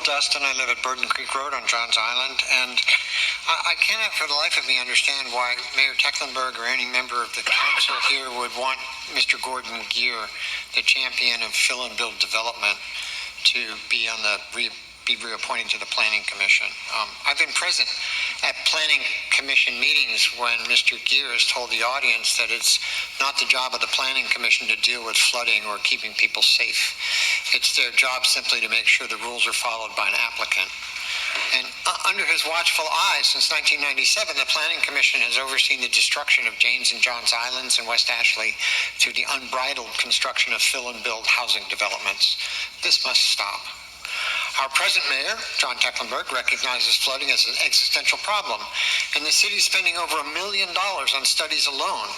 Dustin. I live at Burden Creek Road on Johns Island, and I cannot for the life of me understand why Mayor Tecklenburg or any member of the council here would want Mr. Gordon Geer, the champion of fill and build development, to be on the reappointed to the Planning Commission. I've been present at Planning Commission meetings when Mr. Geer has told the audience that it's not the job of the Planning Commission to deal with flooding or keeping people safe. It's their job simply to make sure the rules are followed by an applicant. And under his watchful eye since 1997, the Planning Commission has overseen the destruction of James and Johns Islands and West Ashley through the unbridled construction of fill and build housing developments. This must stop. Our present mayor, John Tecklenburg, recognizes flooding as an existential problem, and the city is spending over $1 million on studies alone.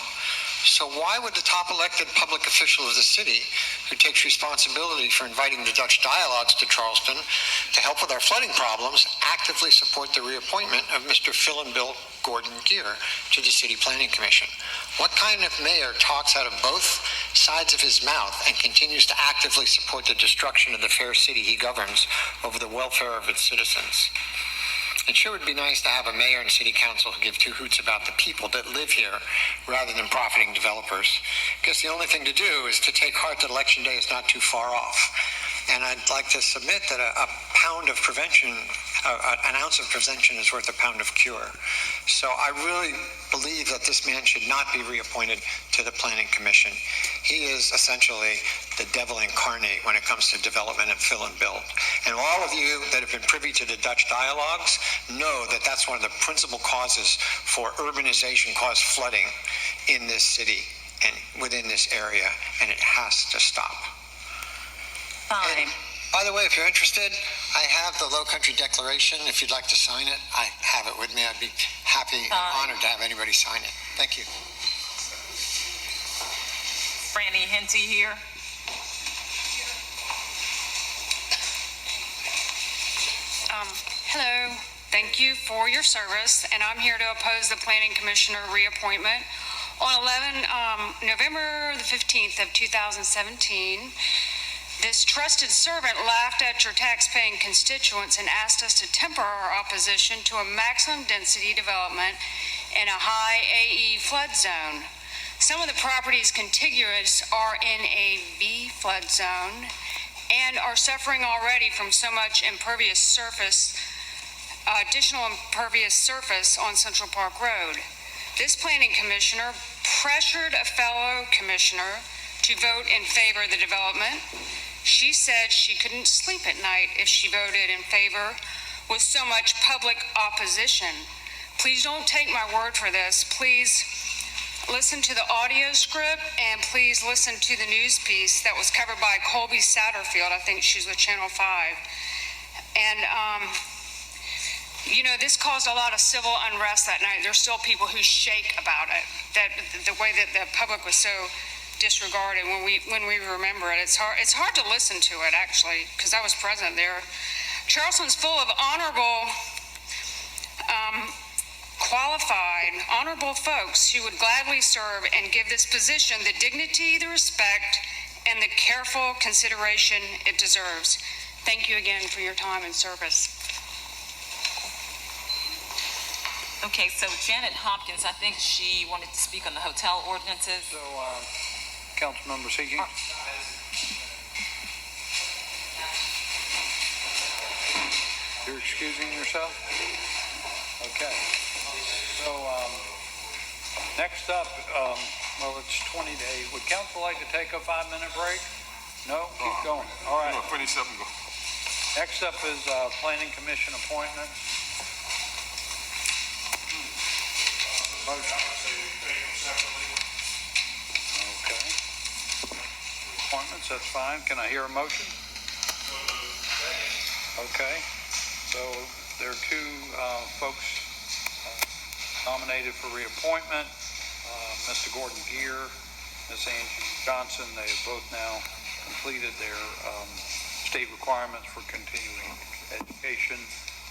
So why would the top elected public official of the city, who takes responsibility for inviting the Dutch dialogues to Charleston to help with our flooding problems, actively support the reappointment of Mr. Fill and Bill Gordon Geer to the City Planning Commission? What kind of mayor talks out of both sides of his mouth and continues to actively support the destruction of the fair city he governs over the welfare of its citizens? It sure would be nice to have a mayor and city council who give two hoots about the people that live here rather than profiting developers. I guess the only thing to do is to take heart that election day is not too far off. And I'd like to submit that a pound of prevention, an ounce of prevention is worth a pound of cure. So I really believe that this man should not be reappointed to the Planning Commission. He is essentially the devil incarnate when it comes to development and fill and build. And all of you that have been privy to the Dutch dialogues know that that's one of the principal causes for urbanization caused flooding in this city and within this area, and it has to stop. Fine. And, by the way, if you're interested, I have the Low Country Declaration. If you'd like to sign it, I have it with me. I'd be happy and honored to have anybody sign it. Thank you. Franny Henty here. Hello. Thank you for your service, and I'm here to oppose the Planning Commissioner reappointment. On November the 15th of 2017, this trusted servant laughed at your tax-paying constituents and asked us to temper our opposition to a maximum density development in a high AE flood zone. Some of the properties contiguous are in a V flood zone and are suffering already from so much impervious surface, additional impervious surface on Central Park Road. This planning commissioner pressured a fellow commissioner to vote in favor of the development. She said she couldn't sleep at night if she voted in favor with so much public opposition. Please don't take my word for this. Please listen to the audio script, and please listen to the news piece that was covered by Colby Satterfield. I think she's with Channel 5. And, you know, this caused a lot of civil unrest that night. There's still people who shake about it, that the way that the public was so disregarded when we remember it. It's hard to listen to it, actually, because I was present there. Charleston's full of honorable, qualified, honorable folks who would gladly serve and give this position the dignity, the respect, and the careful consideration it deserves. Thank you again for your time and service. Okay, so Janet Hopkins, I think she wanted to speak on the hotel ordinances. So, Councilmember Seeking. You're excusing yourself? Okay. So, next up, well, it's 20 days. Would council like to take a 5-minute break? No? Keep going. All right. Finish up and go. Next up is Planning Commission appointment. Motion. Okay. Appointments, that's fine. Can I hear a motion? Okay. So there are two folks nominated for reappointment. Mr. Gordon Geer, Ms. Angie Johnson. They have both now completed their state requirements for continuing education.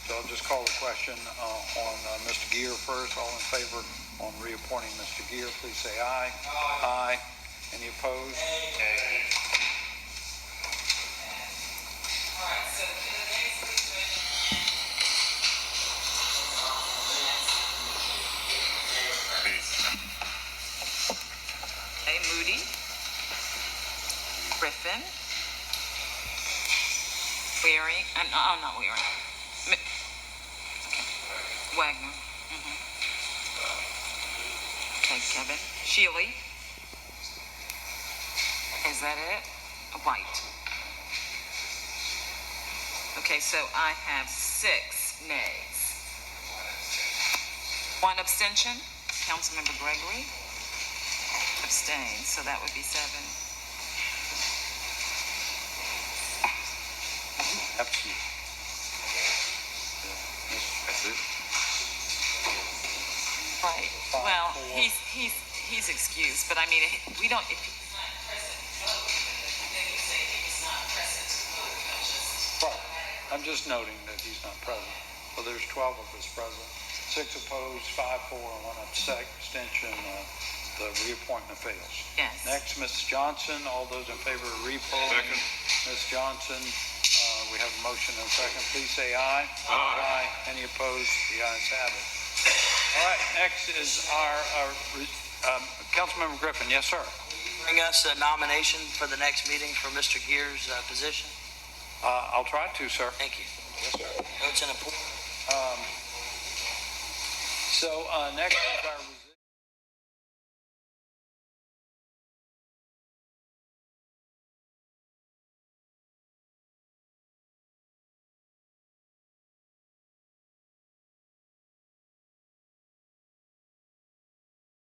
So I'll just call the question on Mr. Geer first. All in favor on reappointing Mr. Geer, please say aye. Aye. Any opposed? All right, so the next Weary, and, oh, not Weary. Wagner. Okay, Kevin. Shealy. Is that it? White. Okay, so I have 6 nays. 1 abstention. Councilmember Gregory abstained, so that would be 7. Absolutely. That's it. Right. Well, he's excused, but I mean, we don't, if he's not present, then you say he's not present to vote, Right. I'm just noting that he's not present. So there's 12 of us present, 6 opposed, 5 for, and 1 abstention. The reappointment fails. Yes. Next, Ms. Johnson. All those in favor of reappoint. Second. Ms. Johnson, we have a motion and a second. Please say aye. Aye. Any opposed? The ayes have it. All right, next is our Councilmember Griffin. Yes, sir. Bring us a nomination for the next meeting for Mr. Gear's position. I'll try to, sir. Thank you. Yes, sir. It's an important. So next is our